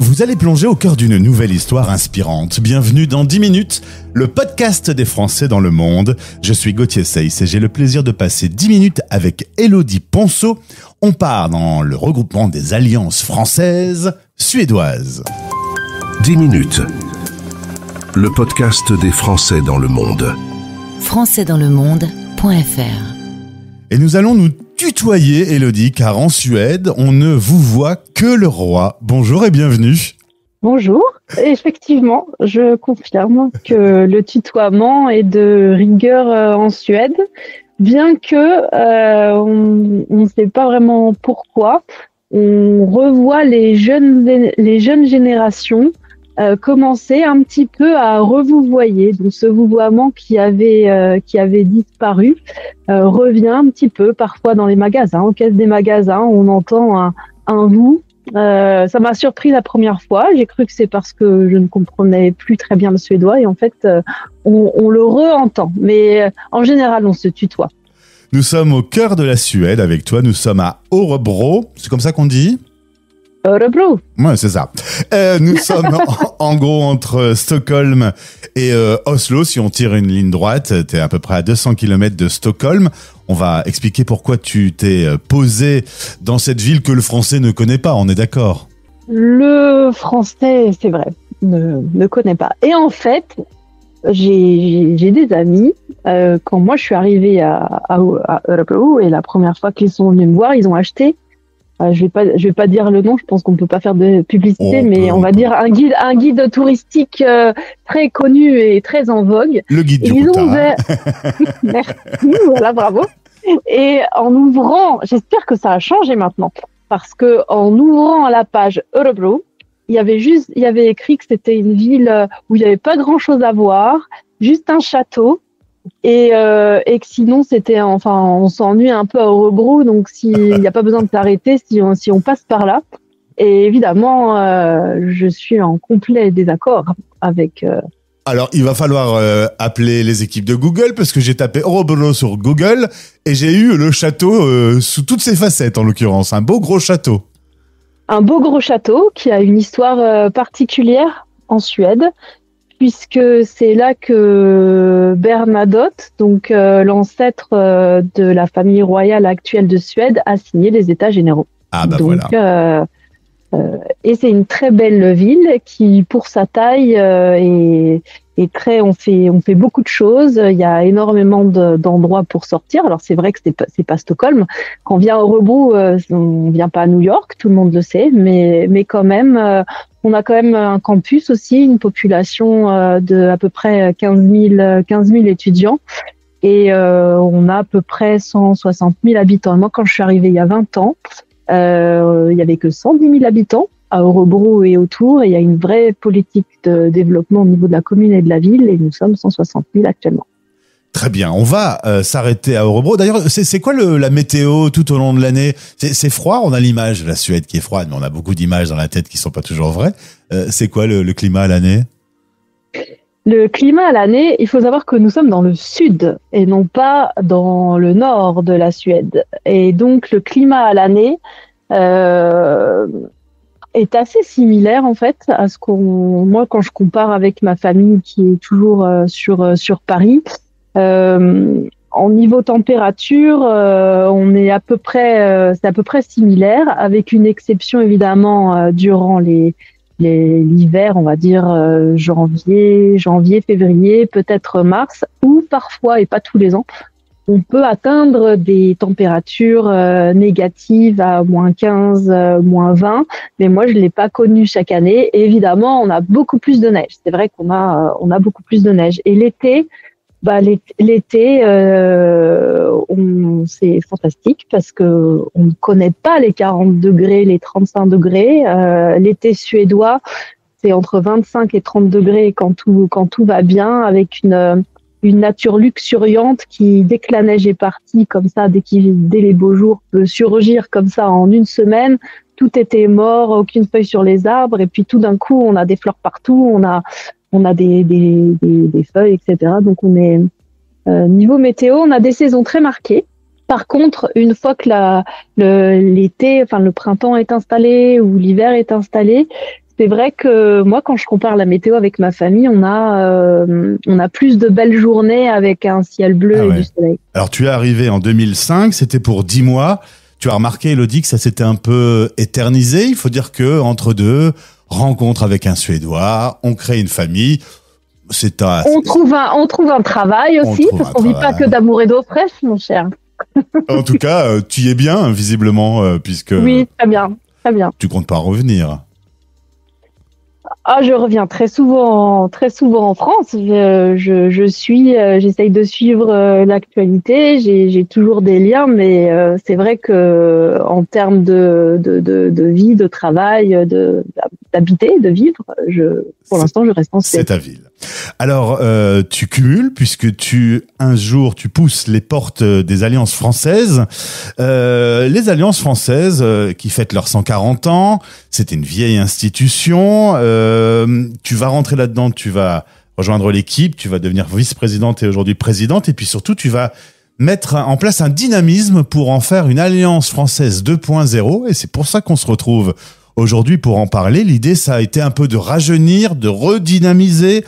Vous allez plonger au cœur d'une nouvelle histoire inspirante. Bienvenue dans 10 minutes, le podcast des Français dans le monde. Je suis Gauthier Seyss et j'ai le plaisir de passer 10 minutes avec Élodie Ponceau. On part dans le regroupement des alliances françaises suédoises. 10 minutes, le podcast des Français dans le monde. françaisdanslemonde.fr. Et nous allons nous tutoyer, Élodie, car en Suède, on ne vous voit que le roi. Bonjour et bienvenue. Bonjour. Effectivement, je confirme que le tutoiement est de rigueur en Suède, bien que on ne sait pas vraiment pourquoi. On revoit les jeunes générations commencer un petit peu à revouvoyer. Donc ce vouvoiement qui avait disparu revient un petit peu parfois dans les magasins, aux caisses des magasins, on entend un vous. Ça m'a surpris la première fois. J'ai cru que c'est parce que je ne comprenais plus très bien le suédois et en fait on le re-entend. Mais en général on se tutoie. Nous sommes au cœur de la Suède avec toi. Nous sommes à Örebro. C'est comme ça qu'on dit ? Örebro. Ouais, c'est ça. Nous sommes en gros entre Stockholm et Oslo. Si on tire une ligne droite, t'es à peu près à 200 km de Stockholm. On va expliquer pourquoi tu t'es posé dans cette ville que le français ne connaît pas, on est d'accord ? Le français, c'est vrai, ne connaît pas. Et en fait, j'ai des amis. Quand moi je suis arrivée à Örebro et la première fois qu'ils sont venus me voir, ils ont acheté. Je vais pas dire le nom, je pense qu'on peut pas faire de publicité, on va dire un guide touristique très connu et très en vogue. Le guide du Routa. Merci, voilà, bravo. Et en ouvrant, j'espère que ça a changé maintenant, parce que en ouvrant la page Örebro, il y avait écrit que c'était une ville où il y avait pas grand chose à voir, juste un château. Et que sinon on s'ennuie un peu à Örebro, donc s'il n'y a pas besoin de s'arrêter si on passe par là. Et évidemment, je suis en complet désaccord avec. Alors, il va falloir appeler les équipes de Google parce que j'ai tapé Örebro sur Google et j'ai eu le château sous toutes ses facettes en l'occurrence, un beau gros château. Un beau gros château qui a une histoire particulière en Suède, puisque c'est là que Bernadotte, donc l'ancêtre de la famille royale actuelle de Suède, a signé les États généraux. Ah bah donc, voilà. Et c'est une très belle ville qui, pour sa taille, est très. On fait beaucoup de choses. Il y a énormément d'endroits pour sortir. Alors c'est vrai que c'est pas Stockholm. Quand on vient à Örebro, on vient pas à New York, tout le monde le sait, mais quand même. On a quand même un campus aussi, une population de à peu près 15 000 étudiants et on a à peu près 160 000 habitants. Moi, quand je suis arrivée il y a 20 ans, il y avait que 110 000 habitants à Örebro et autour, et il y a une vraie politique de développement au niveau de la commune et de la ville, et nous sommes 160 000 actuellement. Très bien, on va s'arrêter à Örebro. D'ailleurs, c'est quoi la météo tout au long de l'année ? C'est froid, on a l'image de la Suède qui est froide, mais on a beaucoup d'images dans la tête qui sont pas toujours vraies. C'est quoi le climat à l'année ? Le climat à l'année, il faut savoir que nous sommes dans le sud et non pas dans le nord de la Suède. Et donc, le climat à l'année est assez similaire en fait à moi, quand je compare avec ma famille qui est toujours sur Paris. En niveau température, on est c'est à peu près similaire, avec une exception évidemment durant l'hiver, on va dire janvier, février, peut-être mars, ou parfois, et pas tous les ans, on peut atteindre des températures négatives à moins 15, moins 20, mais moi je l'ai pas connu chaque année. Et évidemment, on a beaucoup plus de neige. C'est vrai qu'on a beaucoup plus de neige. Et l'été, c'est fantastique parce que on ne connaît pas les 40 degrés, les 35 degrés. L'été suédois, c'est entre 25 et 30 degrés quand tout va bien, avec une nature luxuriante qui, dès que la neige est partie, comme ça, dès les beaux jours, peut surgir comme ça en une semaine. Tout était mort, aucune feuille sur les arbres, et puis tout d'un coup, on a des fleurs partout, on a des feuilles, etc. Donc on est niveau météo, on a des saisons très marquées. Par contre, une fois que l'été, enfin le printemps est installé ou l'hiver est installé, c'est vrai que moi, quand je compare la météo avec ma famille, on a plus de belles journées avec un ciel bleu et du soleil. Alors, tu es arrivé en 2005, c'était pour 10 mois. Tu as remarqué, Elodie, que ça s'était un peu éternisé. Il faut dire que entre deux, rencontre avec un Suédois, on crée une famille. On trouve un travail aussi, parce qu'on vit pas que d'amour et d'eau fraîche, mon cher. En tout cas, tu y es bien, visiblement, puisque... Oui, très bien. Tu comptes pas revenir? Ah, je reviens très souvent en France. J'essaye de suivre l'actualité. J'ai toujours des liens, mais c'est vrai que en termes de vie, de travail, d'habiter, de vivre, pour l'instant, je reste en Suède. C'est ta ville. Alors, tu cumules puisque un jour tu pousses les portes des Alliances françaises. Les Alliances françaises qui fêtent leurs 140 ans, c'était une vieille institution. Tu vas rentrer là-dedans, tu vas rejoindre l'équipe, tu vas devenir vice-présidente et aujourd'hui présidente, et puis surtout tu vas mettre en place un dynamisme pour en faire une Alliance française 2.0, et c'est pour ça qu'on se retrouve aujourd'hui pour en parler. L'idée, ça a été un peu de rajeunir, de redynamiser,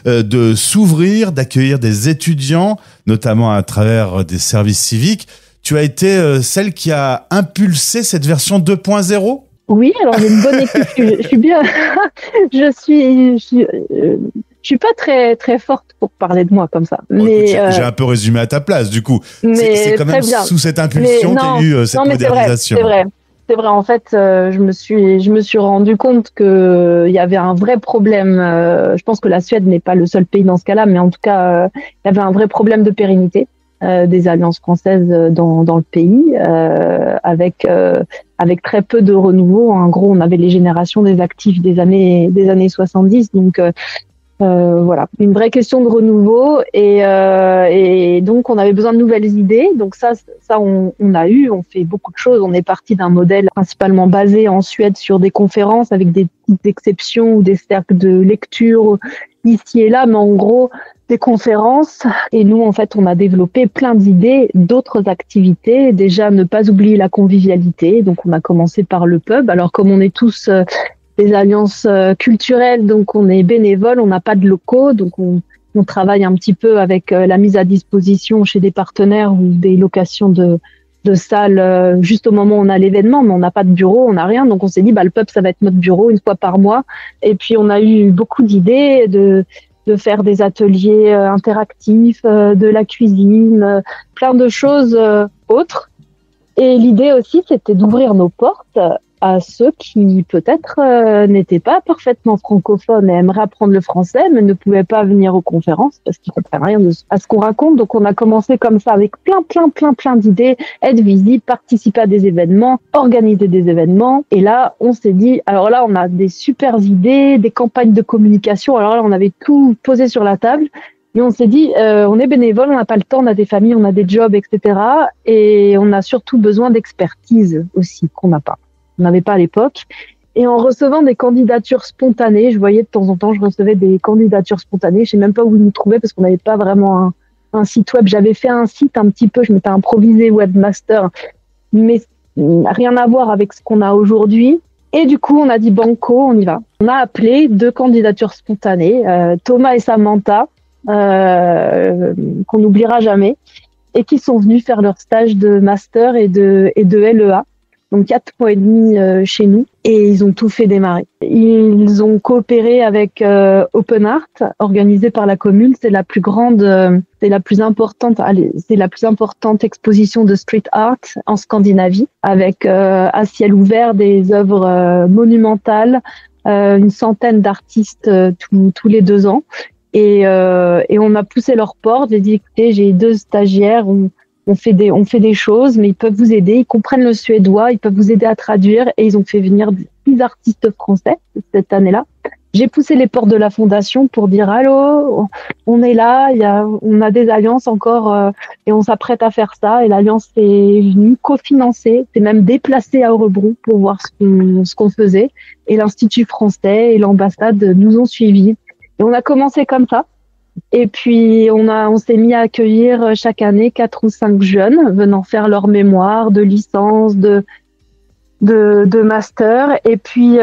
de s'ouvrir, d'accueillir des étudiants, notamment à travers des services civiques. Tu as été celle qui a impulsé cette version 2.0 ? Oui, alors j'ai une bonne équipe. Je suis bien. Je suis pas très très forte pour parler de moi comme ça. Bon, mais écoute, j'ai un peu résumé à ta place du coup. C'est quand même bien. Sous cette impulsion qu'il y a eu cette modernisation. C'est vrai. En fait, je me suis rendu compte que il y avait un vrai problème. Je pense que la Suède n'est pas le seul pays dans ce cas-là, mais en tout cas, il y avait un vrai problème de pérennité des alliances françaises dans le pays, avec très peu de renouveau. En gros, on avait les générations des actifs des années 70, donc voilà, une vraie question de renouveau et donc on avait besoin de nouvelles idées. Donc ça on fait beaucoup de choses. On est parti d'un modèle principalement basé en Suède sur des conférences avec des petites exceptions ou des cercles de lecture ici et là, mais en gros des conférences. Et nous, en fait, on a développé plein d'idées, d'autres activités. Déjà, ne pas oublier la convivialité. Donc, on a commencé par le pub. Alors, comme on est tous des alliances culturelles, donc on est bénévole, on n'a pas de locaux, donc on travaille un petit peu avec la mise à disposition chez des partenaires ou des locations de salles juste au moment où on a l'événement, mais on n'a pas de bureau, on n'a rien. Donc, on s'est dit, le pub, ça va être notre bureau une fois par mois. Et puis, on a eu beaucoup d'idées de faire des ateliers interactifs, de la cuisine, plein de choses autres. Et l'idée aussi, c'était d'ouvrir nos portes à ceux qui peut-être n'étaient pas parfaitement francophones et aimeraient apprendre le français, mais ne pouvaient pas venir aux conférences parce qu'ils comprennent rien à ce qu'on raconte. Donc on a commencé comme ça avec plein d'idées, être visible, participer à des événements, organiser des événements. Et là, on s'est dit, alors là, on a des super idées, des campagnes de communication. Alors là, on avait tout posé sur la table. Et on s'est dit, on est bénévole, on n'a pas le temps, on a des familles, on a des jobs, etc. Et on a surtout besoin d'expertise aussi, qu'on n'a pas. On n'avait pas à l'époque. Et en recevant des candidatures spontanées, je voyais de temps en temps, je recevais des candidatures spontanées. Je sais même pas où ils nous trouvaient parce qu'on n'avait pas vraiment un site web. J'avais fait un site un petit peu, je m'étais improvisé webmaster, mais rien à voir avec ce qu'on a aujourd'hui. Et du coup, on a dit banco, on y va. On a appelé 2 candidatures spontanées, Thomas et Samantha, qu'on n'oubliera jamais, et qui sont venus faire leur stage de master et de LEA. Donc 4 mois et demi chez nous, et ils ont tout fait démarrer. Ils ont coopéré avec Open Art, organisé par la commune. C'est la plus importante exposition de street art en Scandinavie, avec à ciel ouvert des œuvres monumentales, une centaine d'artistes tous les 2 ans. Et on a poussé leurs portes et dit, écoutez, j'ai 2 stagiaires, on fait des choses, mais ils peuvent vous aider, ils comprennent le suédois, ils peuvent vous aider à traduire, et ils ont fait venir 10 artistes français cette année-là. J'ai poussé les portes de la fondation pour dire, allô, on est là, on a des alliances encore, et on s'apprête à faire ça, et l'alliance est venue cofinancer, c'est même déplacé à Örebro pour voir ce qu'on faisait, et l'Institut français et l'ambassade nous ont suivis. Et on a commencé comme ça. Et puis, on s'est mis à accueillir chaque année 4 ou 5 jeunes venant faire leur mémoire de licence, de master. Et puis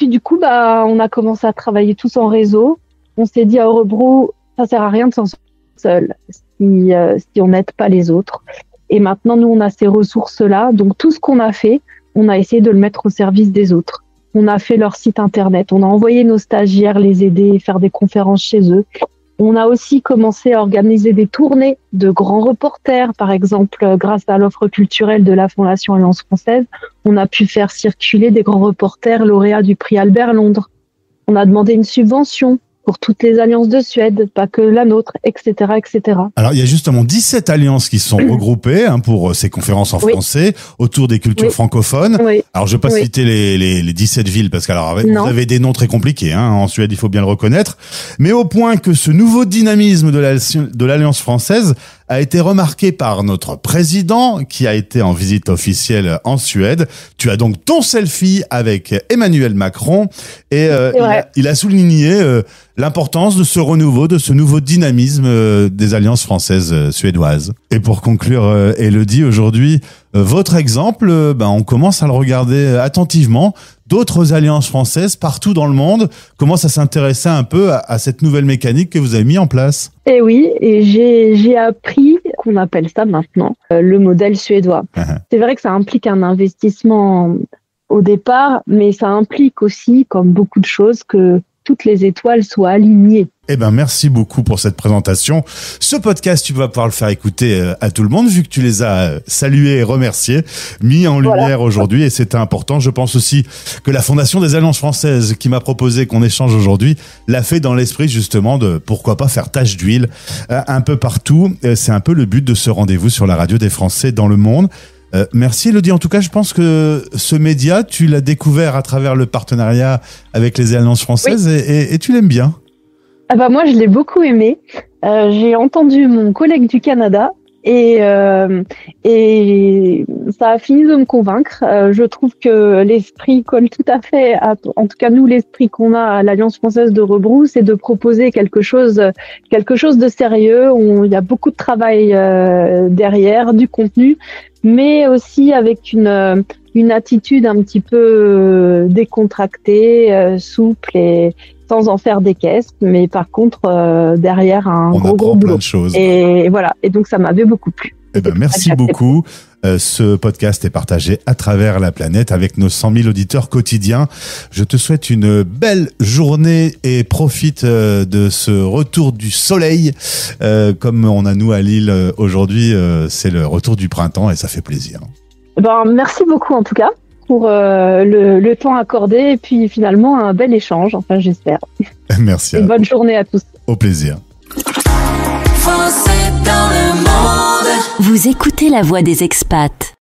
du coup, on a commencé à travailler tous en réseau. On s'est dit à Örebro, ça sert à rien de s'en sortir seul si on n'aide pas les autres. Et maintenant, nous, on a ces ressources-là. Donc, tout ce qu'on a fait, on a essayé de le mettre au service des autres. On a fait leur site internet. On a envoyé nos stagiaires les aider, faire des conférences chez eux. On a aussi commencé à organiser des tournées de grands reporters. Par exemple, grâce à l'offre culturelle de la Fondation Alliance Française, on a pu faire circuler des grands reporters lauréats du prix Albert Londres. On a demandé une subvention pour toutes les alliances de Suède, pas que la nôtre, etc., etc. Alors, il y a justement 17 alliances qui sont regroupées pour ces conférences en français autour des cultures francophones. Oui. Alors, je vais pas citer les 17 villes parce que vous avez des noms très compliqués en Suède, il faut bien le reconnaître. Mais au point que ce nouveau dynamisme de l'Alliance française a été remarqué par notre président qui a été en visite officielle en Suède. Tu as donc ton selfie avec Emmanuel Macron et il a souligné l'importance de ce renouveau, de ce nouveau dynamisme des alliances françaises suédoises. Et pour conclure, Élodie, aujourd'hui, votre exemple, on commence à le regarder attentivement. D'autres alliances françaises partout dans le monde commencent à s'intéresser un peu à cette nouvelle mécanique que vous avez mis en place. Et oui, et j'ai appris qu'on appelle ça maintenant le modèle suédois. C'est vrai que ça implique un investissement au départ, mais ça implique aussi, comme beaucoup de choses, que toutes les étoiles soient alignées. Merci beaucoup pour cette présentation. Ce podcast, tu vas pouvoir le faire écouter à tout le monde, vu que tu les as salués et remerciés, mis en lumière aujourd'hui, et c'était important. Je pense aussi que la Fondation des Alliances Françaises, qui m'a proposé qu'on échange aujourd'hui, l'a fait dans l'esprit justement de pourquoi pas faire tache d'huile un peu partout. C'est un peu le but de ce rendez-vous sur la radio des Français dans le monde. Merci Élodie. En tout cas, je pense que ce média, tu l'as découvert à travers le partenariat avec les Alliances Françaises et tu l'aimes bien. Moi, je l'ai beaucoup aimé. J'ai entendu mon collègue du Canada et ça a fini de me convaincre. Je trouve que l'esprit colle tout à fait en tout cas nous, l'esprit qu'on a à l'Alliance française d'Örebro, c'est de proposer quelque chose de sérieux. Il y a beaucoup de travail derrière, du contenu, mais aussi avec une attitude un petit peu décontractée, souple et sans en faire des caisses, mais par contre derrière un gros boulot. Et voilà, et donc ça m'avait beaucoup plu. Merci beaucoup. Ce podcast est partagé à travers la planète avec nos 100 000 auditeurs quotidiens. Je te souhaite une belle journée et profite de ce retour du soleil. Comme on a nous à Lille aujourd'hui, c'est le retour du printemps et ça fait plaisir. Merci beaucoup en tout cas pour le temps accordé et puis finalement un bel échange, enfin j'espère. Merci. Et bonne journée à tous. Au plaisir. Français dans le monde. Vous écoutez la voix des expats.